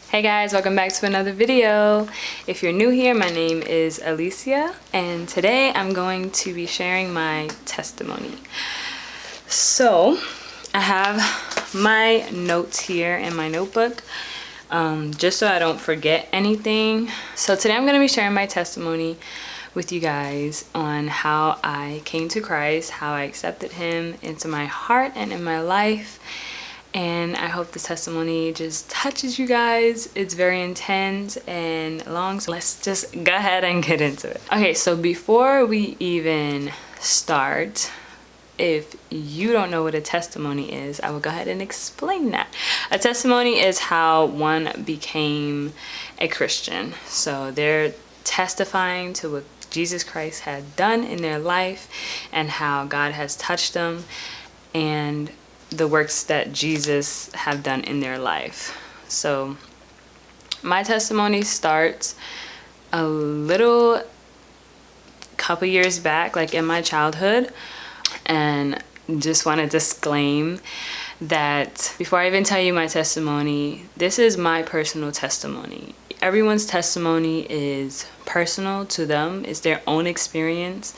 Hey guys, welcome back to another video. If you're new here, my name is Alicia, and today I'm going to be sharing my testimony. So I have my notes here in my notebook, just so I don't forget anything. So today I'm going to be sharing my testimony with you guys on how I came to Christ, how I accepted him into my heart and in my life. And I hope this testimony just touches you guys. It's very intense and long, so let's just go ahead and get into it. Okay, so before we even start, if you don't know what a testimony is, I will go ahead and explain that. A testimony is how one became a Christian. So they're testifying to what Jesus Christ had done in their life and how God has touched them and the works that Jesus have done in their life. So my testimony starts a little couple years back, like in my childhood, and just want to disclaim that before I even tell you my testimony, this is my personal testimony. Everyone's testimony is personal to them. It's their own experience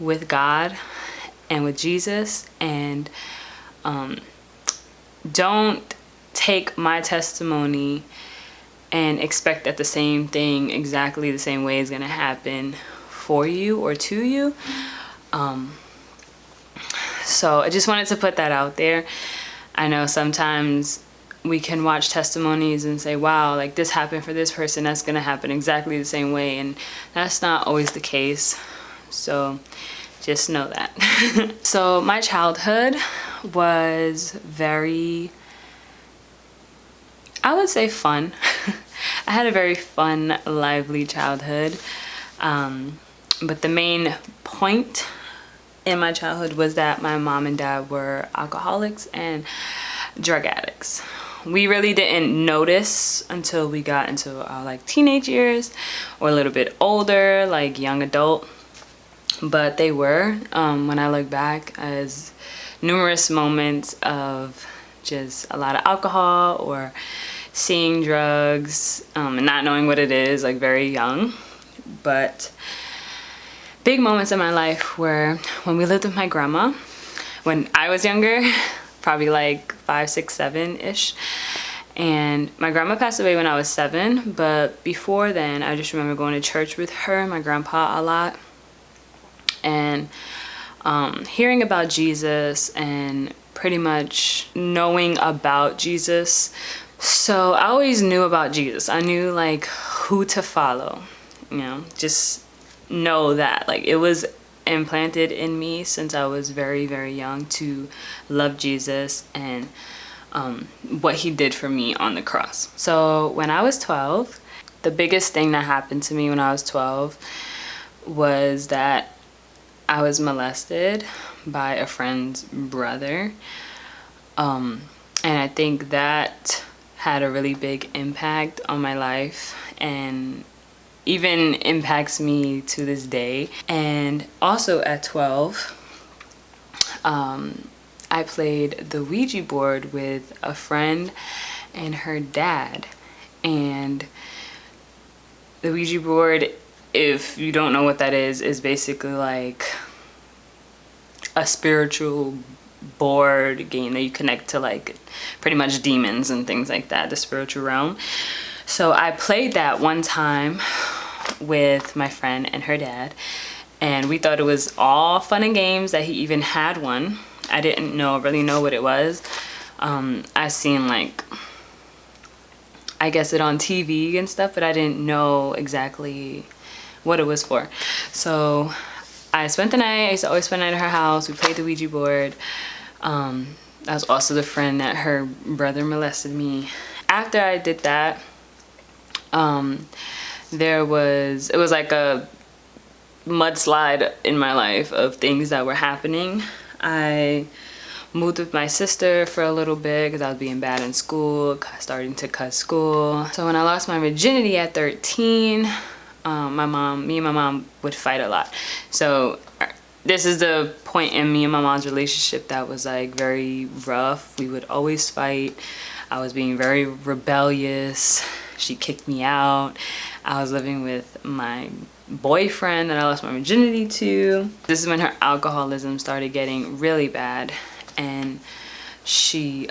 with God and with Jesus, and don't take my testimony and expect that the same thing exactly the same way is going to happen for you or to you. So I just wanted to put that out there. I know sometimes we can watch testimonies and say, wow, like this happened for this person, that's going to happen exactly the same way, and that's not always the case. So just know that. So my childhood was very, I would say, fun. I had a very fun, lively childhood. But the main point in my childhood was that my mom and dad were alcoholics and drug addicts. We really didn't notice until we got into our like teenage years or a little bit older, like young adult. But they were, when I look back, as numerous moments of just a lot of alcohol or seeing drugs and not knowing what it is, like very young. But big moments in my life were when we lived with my grandma when I was younger, probably like 5, 6, 7-ish. And my grandma passed away when I was 7, but before then I just remember going to church with her and my grandpa a lot, and hearing about Jesus and pretty much knowing about Jesus. So I always knew about Jesus. I knew like who to follow, you know, just know that like it was implanted in me since I was very, very young to love Jesus and what he did for me on the cross. So when I was 12, the biggest thing that happened to me when I was 12 was that I was molested by a friend's brother. And I think that had a really big impact on my life and even impacts me to this day. And also at 12, I played the Ouija board with a friend and her dad. And the Ouija board, if you don't know what that is basically like a spiritual board game that you connect to like pretty much demons and things like that, the spiritual realm. So I played that one time with my friend and her dad, and we thought it was all fun and games that he even had one. I didn't really know what it was. I seen like, I guess it on TV and stuff, but I didn't know exactly what it was for. So I spent the night. I used to always spend the night at her house. We played the Ouija board. That was also the friend that her brother molested me. After I did that, it was like a mudslide in my life of things that were happening. I moved with my sister for a little bit because I was being bad in school, starting to cut school. So when I lost my virginity at 13, me and my mom would fight a lot. So this is the point in me and my mom's relationship that was like very rough. We would always fight. I was being very rebellious She kicked me out. I was living with my boyfriend that I lost my virginity to. This is when her alcoholism started getting really bad, and she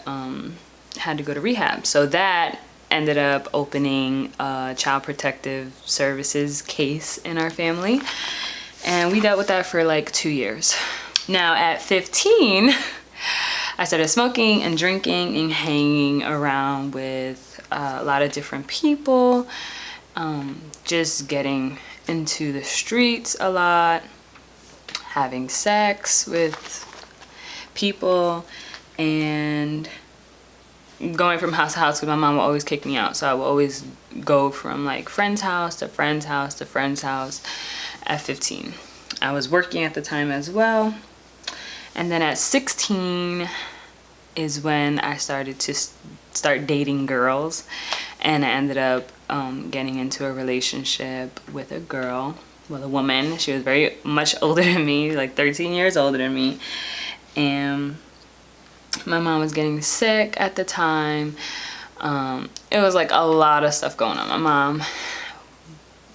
had to go to rehab. So that ended up opening a child protective services case in our family, and we dealt with that for like 2 years. Now at 15, I started smoking and drinking and hanging around with a lot of different people, just getting into the streets a lot, having sex with people, and going from house to house because my mom would always kick me out. So I would always go from like friend's house to friend's house to friend's house at 15. I was working at the time as well. And then at 16 is when I started to start dating girls, and I ended up getting into a relationship with a girl, with a woman. She was very much older than me, like 13 years older than me. And my mom was getting sick at the time. It was like a lot of stuff going on. My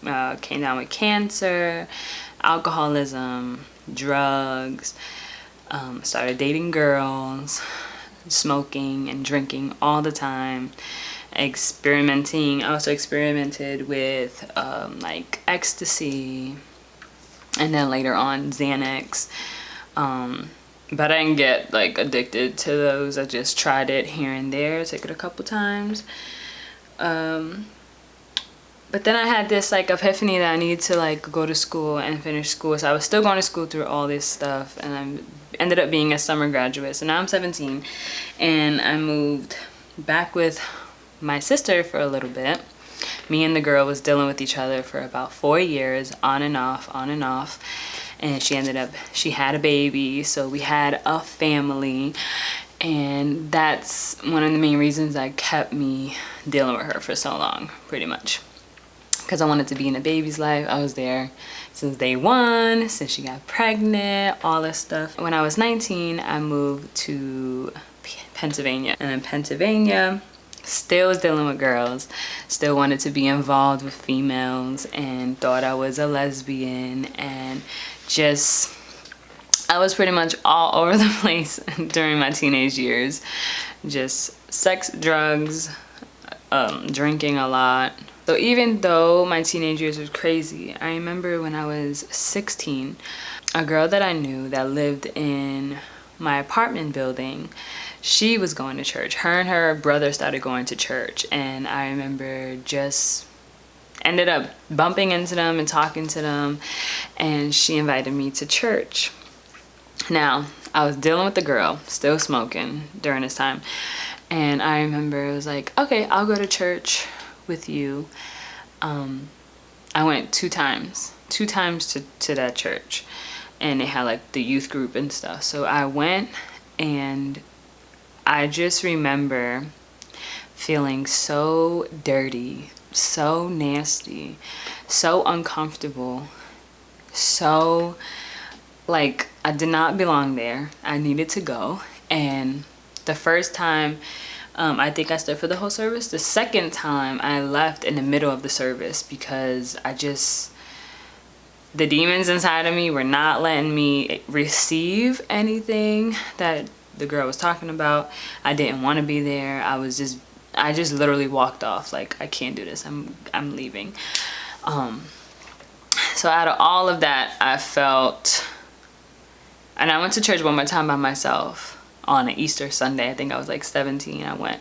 mom came down with cancer, alcoholism, drugs, started dating girls, smoking and drinking all the time, experimenting. I also experimented with like ecstasy, and then later on Xanax. But I didn't get like addicted to those. I just tried it here and there, took it a couple times. But then I had this like epiphany that I needed to like go to school and finish school. So I was still going to school through all this stuff, and I ended up being a summer graduate. So now I'm 17, and I moved back with my sister for a little bit. Me and the girl was dealing with each other for about 4 years, on and off. And she had a baby, so we had a family. And that's one of the main reasons that kept me dealing with her for so long, pretty much. Because I wanted to be in a baby's life. I was there since day one, since she got pregnant, all this stuff. When I was 19, I moved to Pennsylvania. And in Pennsylvania, still was dealing with girls, still wanted to be involved with females, and thought I was a lesbian, and just, I was pretty much all over the place during my teenage years. Just sex, drugs, drinking a lot. So even though my teenage years was crazy, I remember when I was 16, a girl that I knew that lived in my apartment building, she was going to church. Her and her brother started going to church, and I remember just ended up bumping into them and talking to them, and she invited me to church. Now, I was dealing with the girl, still smoking during this time, and I remember it was like, okay, I'll go to church with you. I went 2 times to that church, and they had like the youth group and stuff. So I went, and I just remember feeling so dirty, so nasty, so uncomfortable, so like I did not belong there. I needed to go. And the first time, I think I stood for the whole service. The second time, I left in the middle of the service because the demons inside of me were not letting me receive anything that the girl was talking about. I didn't want to be there. I just literally walked off, like, I can't do this. I'm leaving. So out of all of that, I felt, and I went to church one more time by myself on an Easter Sunday. I think I was like 17. I went,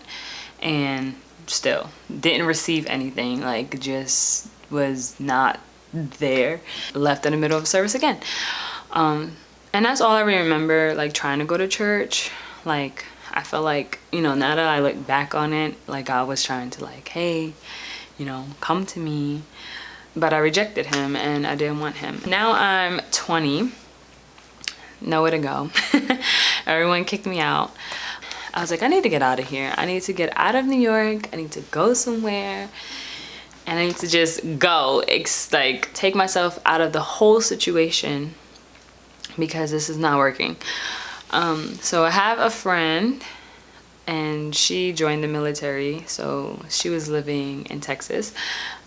and still didn't receive anything, like just was not there. Left in the middle of service again. And that's all I remember, like trying to go to church. Like I felt like, you know, now that I look back on it, like I was trying to like, hey, you know, come to me. But I rejected him, and I didn't want him. Now I'm 20, nowhere to go. Everyone kicked me out. I was like, I need to get out of here. I need to get out of New York. I need to go somewhere, and I need to just go. It's like take myself out of the whole situation because this is not working. So I have a friend and she joined the military, so she was living in Texas.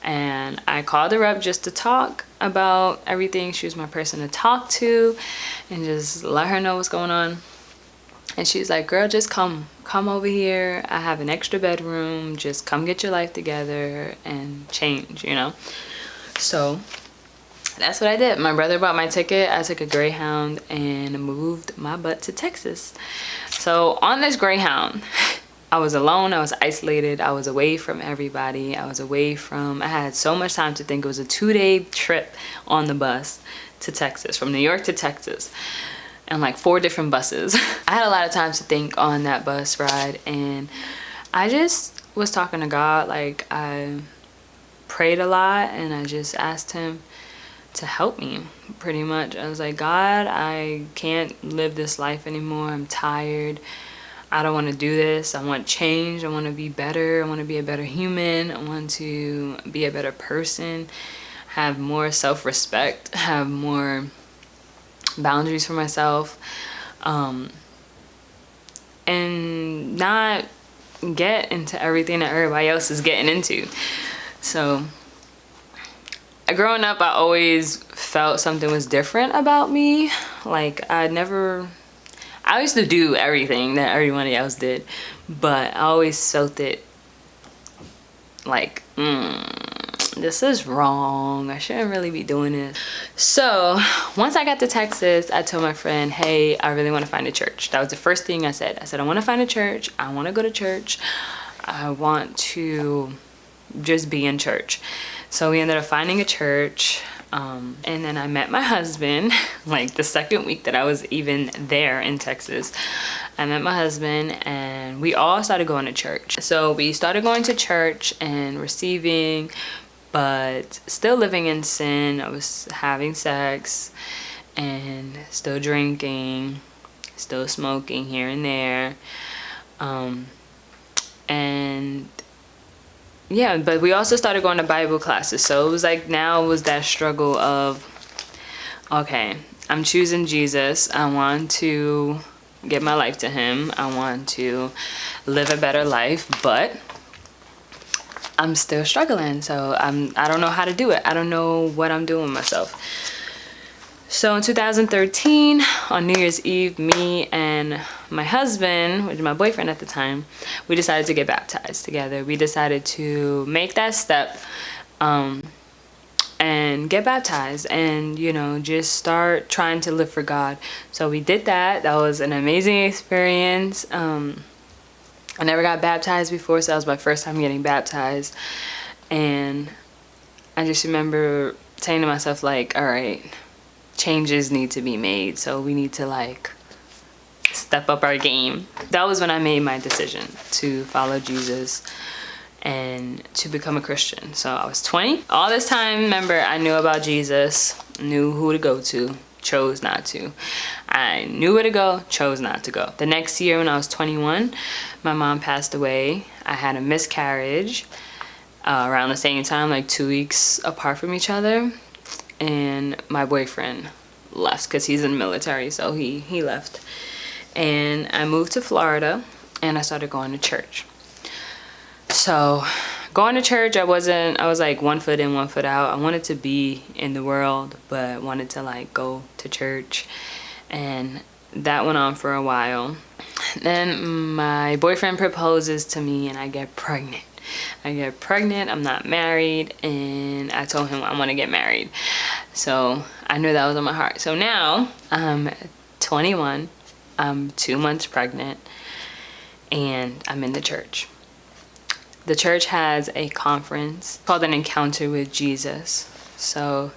And I called her up just to talk about everything. She was my person to talk to and just let her know what's going on. And she's like, girl, just come over here. I have an extra bedroom. Just come get your life together and change, you know? So that's what I did. My brother bought my ticket. I took a Greyhound and moved my butt to Texas. So on this Greyhound, I was alone. I was isolated. I was away from everybody. I had so much time to think. It was a 2-day trip on the bus to Texas, from New York to Texas, and like 4 different buses. I had a lot of time to think on that bus ride, and I just was talking to God. Like, I prayed a lot, and I just asked him to help me, pretty much. I was like, God, I can't live this life anymore. I'm tired. I don't want to do this. I want change. I want to be better. I want to be a better human. I want to be a better person, have more self-respect, have more boundaries for myself, and not get into everything that everybody else is getting into. So growing up, I always felt something was different about me. Like, I used to do everything that everybody else did, but I always felt it like, this is wrong. I shouldn't really be doing this. So once I got to Texas, I told my friend, hey, I really want to find a church. That was the first thing I said. I said, I want to find a church. I want to go to church. I want to just be in church. So we ended up finding a church, and then I met my husband like the second week that I was even there in Texas. I met my husband, and we all started going to church. So we started going to church and receiving, but still living in sin. I was having sex and still drinking, still smoking here and there, and yeah, but we also started going to Bible classes. So it was like, now it was that struggle of, okay, I'm choosing Jesus. I want to give my life to him. I want to live a better life, but I'm still struggling. So I don't know how to do it. I don't know what I'm doing with myself. So in 2013, on New Year's Eve, me and my husband, which was my boyfriend at the time, we decided to get baptized together. We decided to make that step and get baptized and, you know, just start trying to live for God. So we did that. That was an amazing experience. I never got baptized before, so that was my first time getting baptized. And I just remember saying to myself, like, all right, changes need to be made, so we need to like step up our game. That was when I made my decision to follow Jesus and to become a Christian. So I was 20. All this time, remember, I knew about Jesus, knew who to go to, chose not to. I knew where to go, chose not to go. The next year, when I was 21, my mom passed away. I had a miscarriage around the same time, like 2 weeks apart from each other. And my boyfriend left because he's in the military, so he left. And I moved to Florida, and I started going to church. So going to church, I was like 1 foot in, 1 foot out. I wanted to be in the world, but wanted to like go to church. And that went on for a while. Then my boyfriend proposes to me, and I get pregnant. I'm not married, and I told him I want to get married. So I knew that was on my heart. So now I'm 21, I'm 2 months pregnant, and I'm in the church. The church has a conference called an Encounter with Jesus. So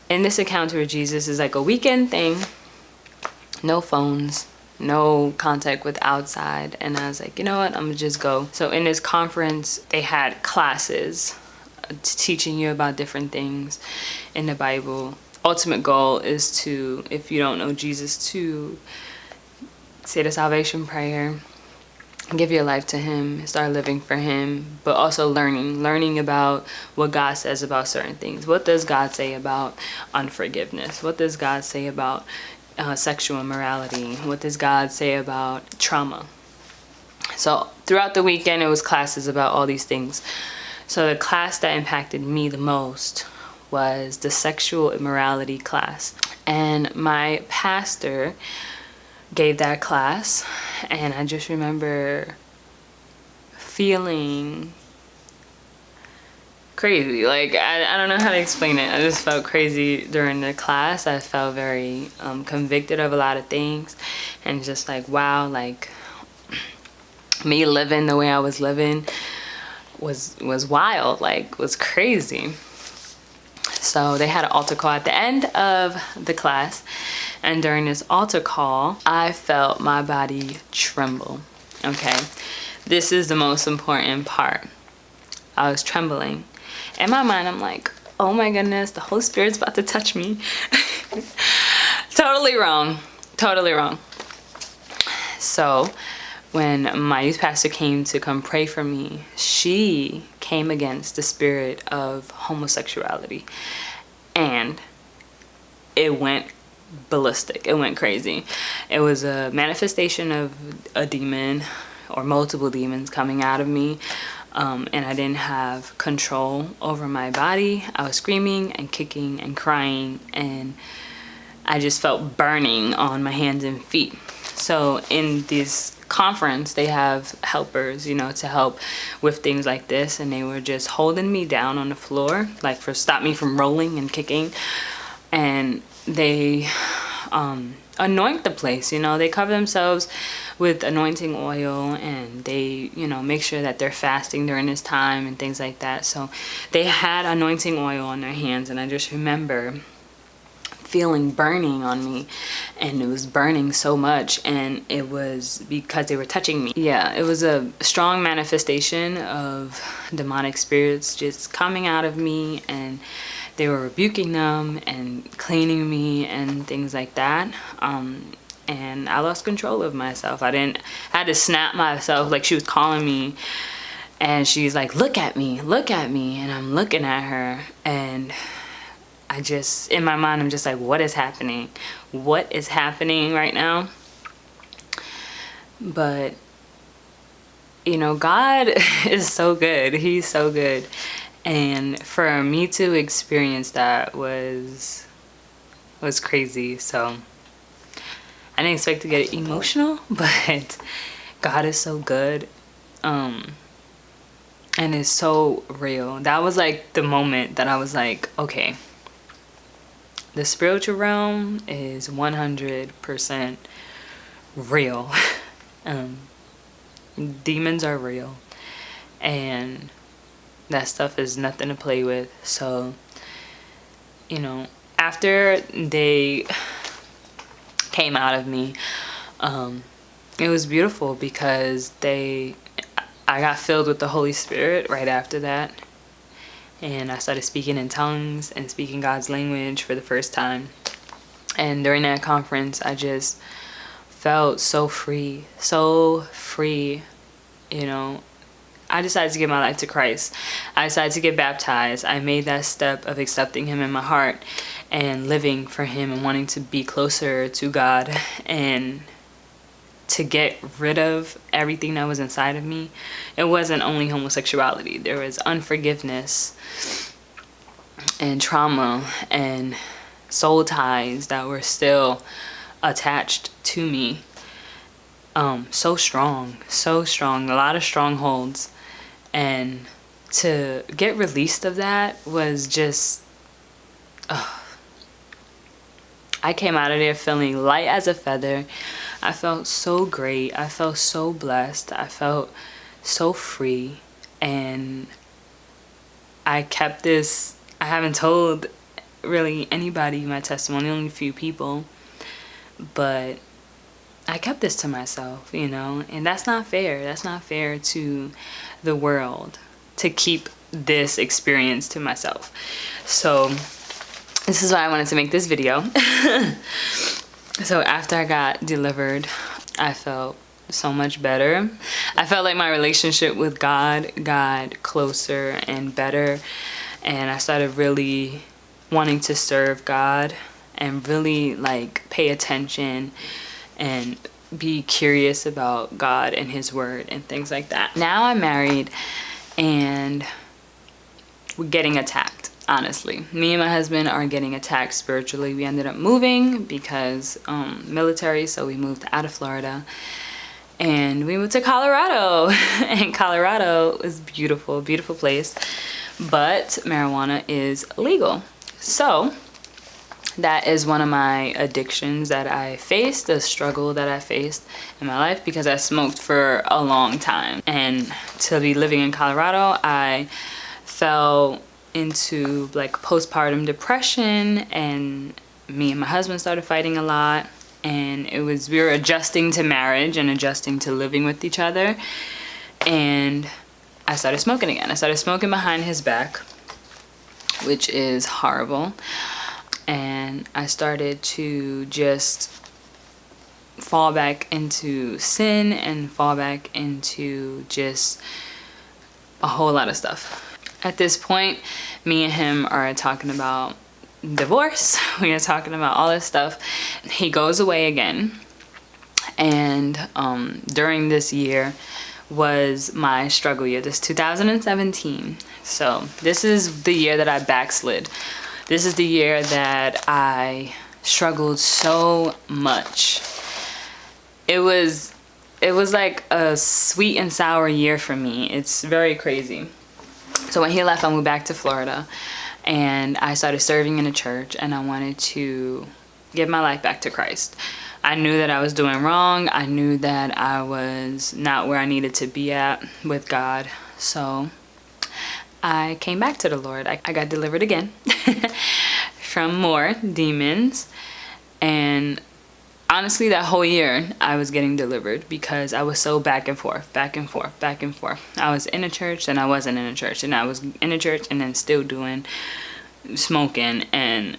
in this Encounter with Jesus is like a weekend thing, no phones, no contact with outside. And I was like, you know what, I'm gonna just go. So in this conference, they had classes teaching you about different things in the Bible. Ultimate goal is to, if you don't know Jesus, to say the salvation prayer, give your life to him, start living for him, but also learning about what God says about certain things. What does God say about unforgiveness? What does God say about sexual immorality? What does God say about trauma? So throughout the weekend, it was classes about all these things. So the class that impacted me the most was the sexual immorality class. And my pastor gave that class, and I just remember feeling crazy. Like, I don't know how to explain it. I just felt crazy during the class. I felt very convicted of a lot of things, and just like, wow, like me living the way I was living was wild, like was crazy. So they had an altar call at the end of the class, and during this altar call, I felt my body tremble. Okay, this is the most important part. I was trembling. In my mind, I'm like, oh my goodness, the Holy Spirit's about to touch me. Totally wrong. Totally wrong. So when my youth pastor came to come pray for me, she came against the spirit of homosexuality. And it went ballistic. It went crazy. It was a manifestation of a demon or multiple demons coming out of me. And I didn't have control over my body. I was screaming and kicking and crying, and I just felt burning on my hands and feet. So in this conference, they have helpers, you know, to help with things like this, and they were just holding me down on the floor, like for stop me from rolling and kicking. And they anoint the place, you know, they cover themselves with anointing oil, and they, you know, make sure that they're fasting during this time and things like that. So they had anointing oil on their hands, and I just remember feeling burning on me, and it was burning so much, and it was because they were touching me. Yeah, it was a strong manifestation of demonic spirits just coming out of me, and they were rebuking them and cleaning me and things like that. And I lost control of myself. I had to snap myself. Like, she was calling me, and she's like, look at me, and I'm looking at her, and I just, in my mind, I'm just like, what is happening? What is happening right now? But, you know, God is so good. He's so good. And for me to experience that was crazy. So I didn't expect to get emotional, but God is so good. And it's so real. That was like the moment that I was like, okay, the spiritual realm is 100% real. Demons are real, and that stuff is nothing to play with. So, you know, after they came out of me, it was beautiful because I got filled with the Holy Spirit right after that. And I started speaking in tongues and speaking God's language for the first time. And during that conference, I just felt so free, you know. I decided to give my life to Christ. I decided to get baptized. I made that step of accepting him in my heart and living for him and wanting to be closer to God and to get rid of everything that was inside of me. It wasn't only homosexuality. There was unforgiveness and trauma and soul ties that were still attached to me. So strong, a lot of strongholds. And to get released of that was just, I came out of there feeling light as a feather. I felt so great. I felt so blessed. I felt so free. And I kept this, I haven't told really anybody my testimony, only a few people. But I kept this to myself, you know, and that's not fair. That's not fair to the world to keep this experience to myself. So this is why I wanted to make this video. So after I got delivered, I felt so much better. I felt like my relationship with God got closer and better, and I started really wanting to serve God and really like pay attention and be curious about God and his word and things like that. Now I'm married and we're getting attacked. Honestly, me and my husband are getting attacked spiritually. We ended up moving because military, so we moved out of Florida and we moved to Colorado. And Colorado is beautiful, beautiful place, but marijuana is legal. So that is one of my addictions that I faced, the struggle that I faced in my life, because I smoked for a long time. And to be living in Colorado, I fell into like postpartum depression, and me and my husband started fighting a lot, and we were adjusting to marriage and adjusting to living with each other, and I started smoking again. I started smoking behind his back, which is horrible, and I started to just fall back into sin and fall back into just a whole lot of stuff. At this point, me and him are talking about divorce. We are talking about all this stuff. He goes away again. And during this year was my struggle year. This 2017. So this is the year that I backslid. This is the year that I struggled so much. It was like a sweet and sour year for me. It's very crazy. So when he left, I moved back to Florida and I started serving in a church, and I wanted to give my life back to Christ. I knew that I was doing wrong. I knew that I was not where I needed to be at with God. So I came back to the Lord. I got delivered again from more demons. And honestly, that whole year I was getting delivered because I was so back and forth, back and forth, back and forth. I was in a church, then I wasn't in a church, and I was in a church and then still doing smoking and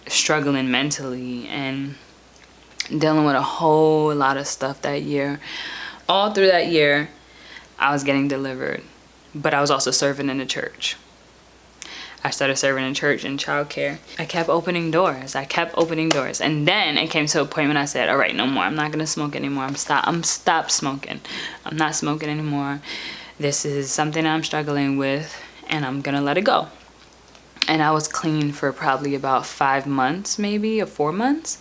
struggling mentally and dealing with a whole lot of stuff that year. All through that year, I was getting delivered, but I was also serving in the church. I started serving in church and childcare. I kept opening doors. And then it came to a point when I said, all right, no more. I'm not going to smoke anymore. I'm stopped smoking. I'm not smoking anymore. This is something I'm struggling with, and I'm going to let it go. And I was clean for probably about 5 months, maybe, or 4 months.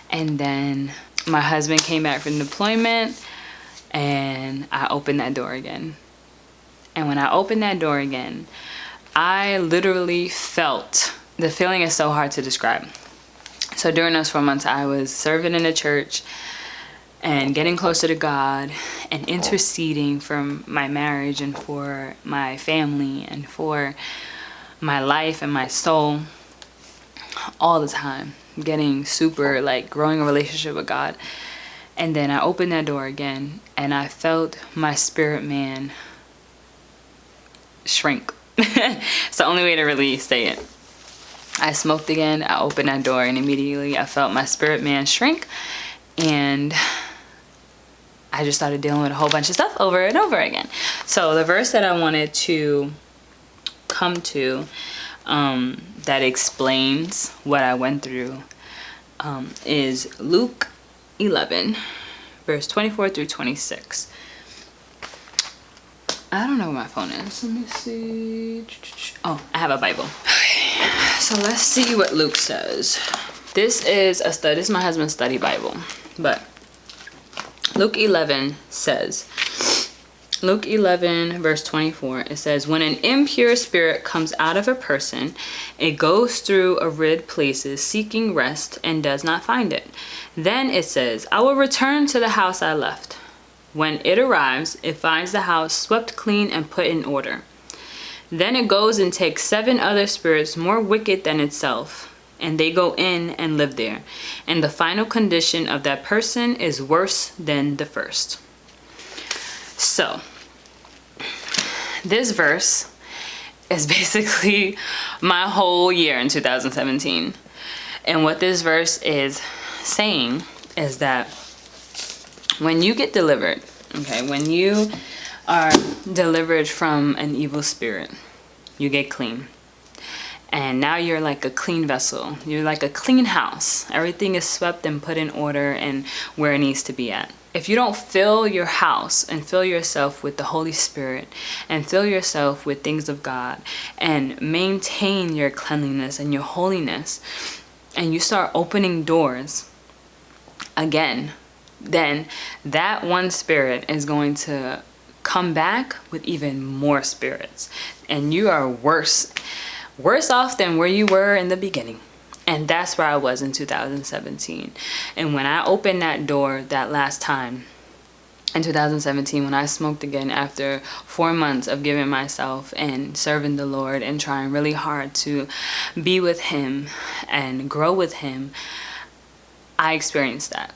And then my husband came back from deployment, and I opened that door again. And when I opened that door again, I literally felt, the feeling is so hard to describe. So during those 4 months, I was serving in a church and getting closer to God and interceding for my marriage and for my family and for my life and my soul all the time. Getting super, like, growing a relationship with God. And then I opened that door again and I felt my spirit man shrink. It's the only way to really say it. I smoked again. I opened that door and immediately I felt my spirit man shrink, and I just started dealing with a whole bunch of stuff over and over again. So the verse that I wanted to come to that explains what I went through is Luke 11 verse 24 through 26. I don't know where my phone is. Let me see. Oh, I have a Bible. Okay. So let's see what Luke says. This is my husband's study Bible. But Luke 11 says, Luke 11 verse 24, it says, when an impure spirit comes out of a person, it goes through arid places seeking rest and does not find it. Then it says, I will return to the house I left. When it arrives, it finds the house swept clean and put in order. Then it goes and takes 7 other spirits more wicked than itself, and they go in and live there. And the final condition of that person is worse than the first. So, this verse is basically my whole year in 2017. And what this verse is saying is that when you get delivered, okay, when you are delivered from an evil spirit, you get clean. and now you're like a clean vessel. You're like a clean house. Everything is swept and put in order and where it needs to be at. If you don't fill your house and fill yourself with the Holy Spirit and fill yourself with things of God and maintain your cleanliness and your holiness, and you start opening doors again, then that one spirit is going to come back with even more spirits, and you are worse off than where you were in the beginning. And that's where I was in 2017. And when I opened that door that last time in 2017, when I smoked again after 4 months of giving myself and serving the Lord and trying really hard to be with him and grow with him, I experienced that.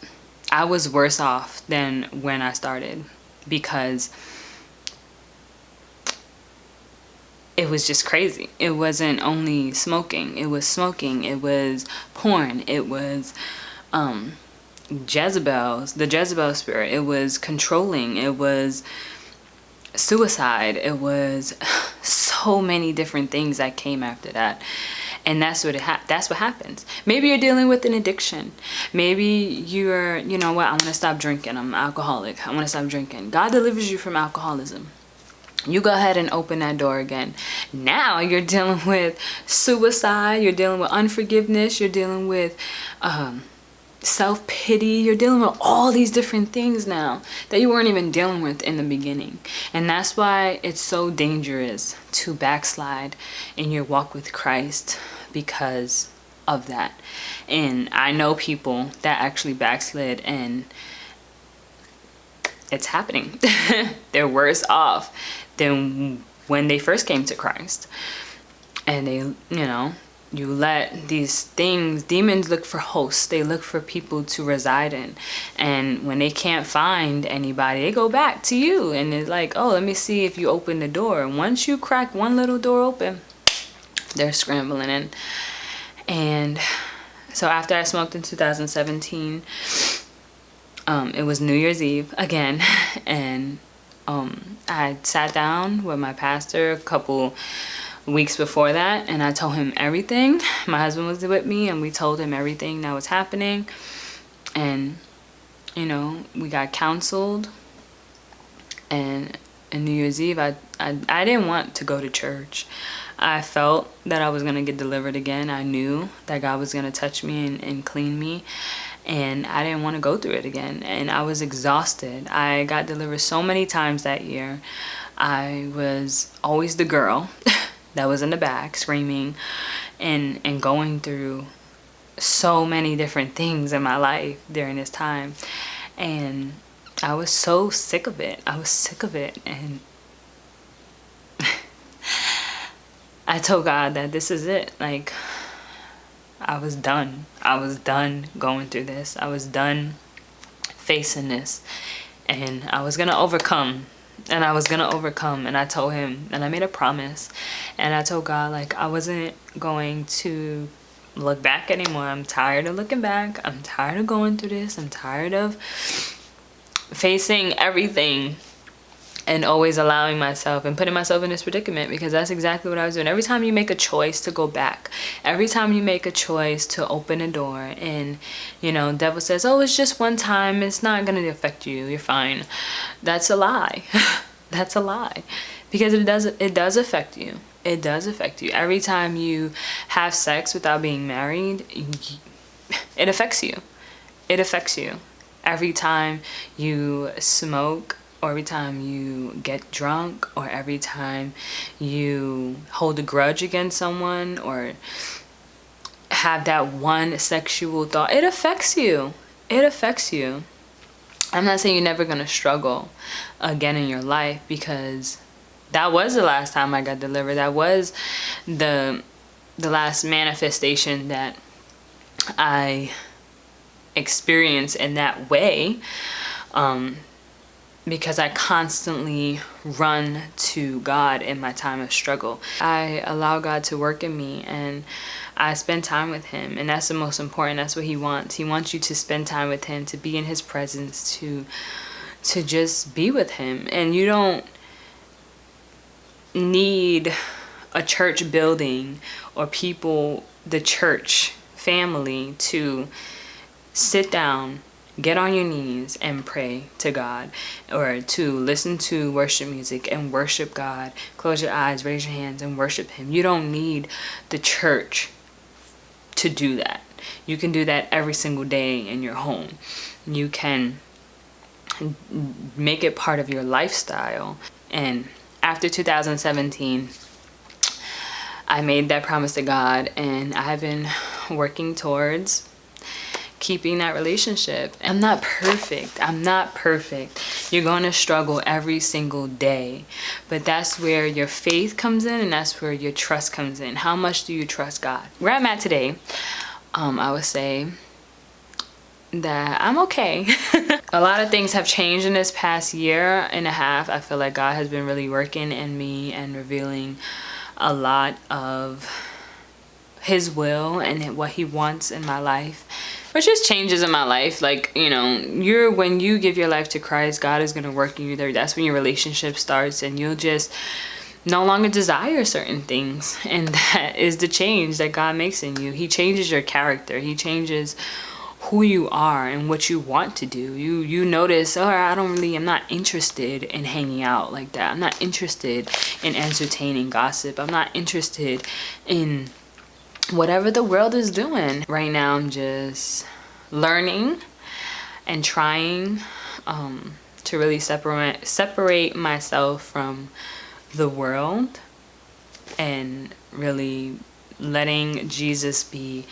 I was worse off than when I started, because it was just crazy. It wasn't only smoking. It was smoking. It was porn. It was the Jezebel spirit. It was controlling. It was suicide. It was so many different things that came after that. And that's what happens. Maybe you're dealing with an addiction. Maybe you're, you know what, I want to stop drinking. I'm an alcoholic. I want to stop drinking. God delivers you from alcoholism. You go ahead and open that door again. Now you're dealing with suicide. You're dealing with unforgiveness. You're dealing with self-pity. You're dealing with all these different things now that you weren't even dealing with in the beginning. And that's why it's so dangerous to backslide in your walk with Christ, because of that. And I know people that actually backslid, and it's happening. They're worse off than when they first came to Christ. And they, you let these things, demons look for hosts. They look for people to reside in. And when they can't find anybody, they go back to you. And it's like, oh, let me see if you open the door. And once you crack one little door open, they're scrambling in. And so after I smoked in 2017, it was New Year's Eve again. And I sat down with my pastor a couple weeks before that, and I told him everything. My husband was with me, and we told him everything that was happening. And we got counseled. And in New Year's Eve, I didn't want to go to church. I felt that I was going to get delivered again. I knew that God was going to touch me and clean me. And I didn't want to go through it again. And I was exhausted. I got delivered so many times that year. I was always the girl that was in the back screaming and going through so many different things in my life during this time. And I was so sick of it. I was sick of it. And I told God that this is it. Like, I was done. I was done going through this. I was done facing this. And I was going to overcome. And I was going to overcome. And I told him, and I made a promise. And I told God, like, I wasn't going to look back anymore. I'm tired of looking back. I'm tired of going through this. I'm tired of facing everything and always allowing myself and putting myself in this predicament, because that's exactly what I was doing. Every time you make a choice to go back, every time you make a choice to open a door, and devil says, oh, it's just one time, it's not going to affect you, you're fine. That's a lie. That's a lie, because it does affect you. It does affect you. Every time you have sex without being married, it affects you. It affects you. Every time you smoke, or every time you get drunk, or every time you hold a grudge against someone, or have that one sexual thought, it affects you. It affects you. I'm not saying you're never going to struggle again in your life, because that was the last time I got delivered. That was the last manifestation that I experienced in that way. Because I constantly run to God in my time of struggle. I allow God to work in me, and I spend time with him, and that's the most important. That's what he wants. He wants you to spend time with him, to be in his presence, to just be with him. And you don't need a church building or people, the church family, to sit down, get on your knees and pray to God, or to listen to worship music and worship God. Close your eyes, raise your hands and worship him. You don't need the church to do that. You can do that every single day in your home. You can make it part of your lifestyle. And after 2017, I made that promise to God, and I've been working towards keeping that relationship. I'm not perfect. You're going to struggle every single day, but that's where your faith comes in, and that's where your trust comes in. How much do you trust God? Where I'm at today, I would say that I'm okay. A lot of things have changed in this past year and a half. I feel like God has been really working in me and revealing a lot of his will and what he wants in my life, which just changes in my life. Like, you know, when you give your life to Christ, God is going to work in you there. That's when your relationship starts, and you'll just no longer desire certain things. And that is the change that God makes in you. He changes your character. He changes who you are and what you want to do. You notice, I'm not interested in hanging out like that. I'm not interested in entertaining gossip. I'm not interested in whatever the world is doing. Right now, I'm just learning and trying to really separate myself from the world, and really letting Jesus be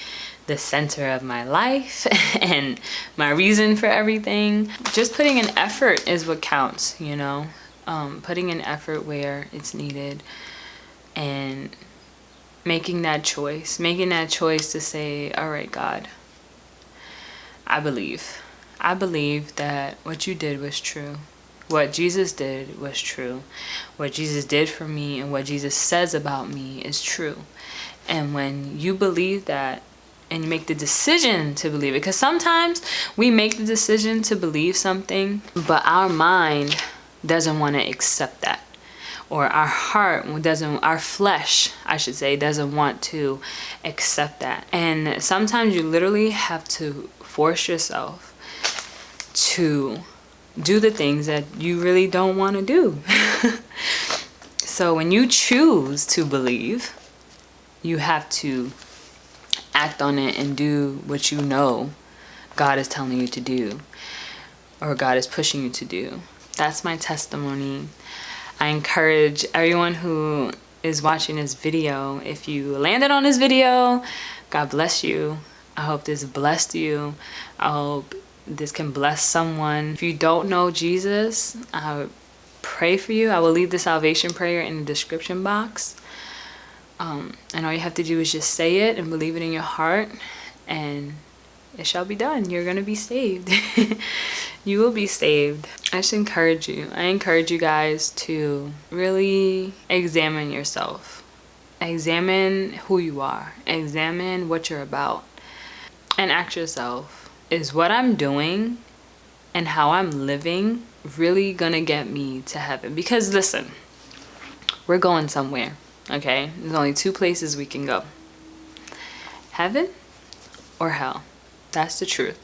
the center of my life and my reason for everything. Just putting an effort is what counts, you know. Putting an effort where it's needed, and making that choice to say, all right, God, I believe that what you did was true. What Jesus did was true. What Jesus did for me and what Jesus says about me is true. And when you believe that, and you make the decision to believe it, because sometimes we make the decision to believe something, but our mind doesn't want to accept that, or our flesh, I should say, doesn't want to accept that. And sometimes you literally have to force yourself to do the things that you really don't want to do. So when you choose to believe, you have to act on it and do what you know God is telling you to do, or God is pushing you to do. That's my testimony. I encourage everyone who is watching this video, if you landed on this video, God bless you. I hope this blessed you. I hope this can bless someone. If you don't know Jesus, I would pray for you. I will leave the salvation prayer in the description box. And all you have to do is just say it and believe it in your heart, and it shall be done. You're going to be saved. You will be saved. I encourage you guys to really examine yourself. Examine who you are. Examine what you're about. And ask yourself, is what I'm doing and how I'm living really going to get me to heaven? Because listen, we're going somewhere. Okay, there's only two places we can go: heaven or hell. That's the truth.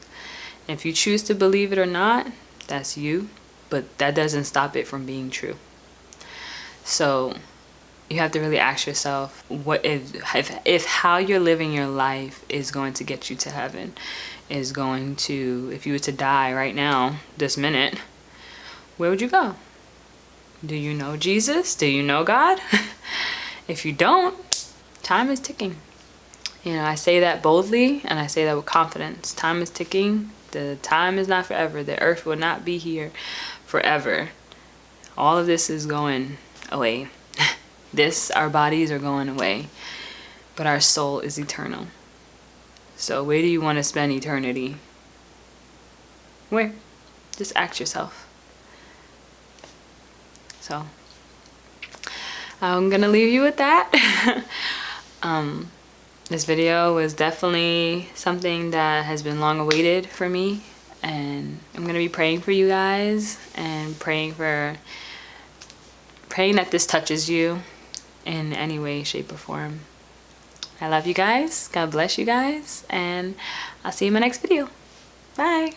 If you choose to believe it or not, that's you, but that doesn't stop it from being true. So you have to really ask yourself, what if how you're living your life is going to get you to heaven, is going to, if you were to die right now, this minute, where would you go? Do you know Jesus? Do you know God? If you don't, time is ticking. You know, I say that boldly, and I say that with confidence. Time is ticking. The time is not forever. The earth will not be here forever. All of this is going away. Our bodies are going away, but our soul is eternal. So where do you want to spend eternity? Where? Just ask yourself. So I'm gonna leave you with that. This video was definitely something that has been long awaited for me, and I'm gonna be praying for you guys and praying that this touches you, in any way, shape, or form. I love you guys. God bless you guys. And I'll see you in my next video. Bye.